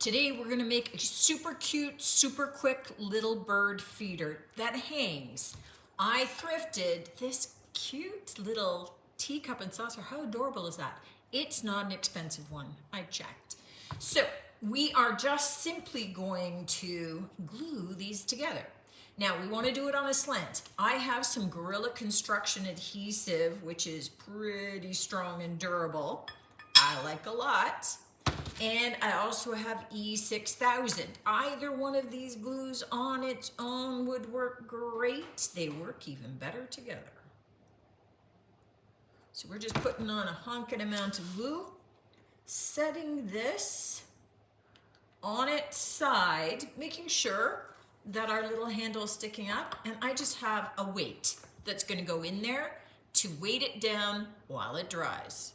Today we're going to make a super cute, super quick little bird feeder that hangs. I thrifted this cute little teacup and saucer. How adorable is that? It's not an expensive one. I checked. So we are just simply going to glue these together. Now we want to do it on a slant. I have some Gorilla Construction adhesive, which is pretty strong and durable. I like a lot. And I also have E6000. Either one of these glues on its own would work great. They work even better together. So we're just putting on a honking amount of glue, setting this on its side, making sure that our little handle is sticking up, and I just have a weight that's going to go in there to weight it down while it dries.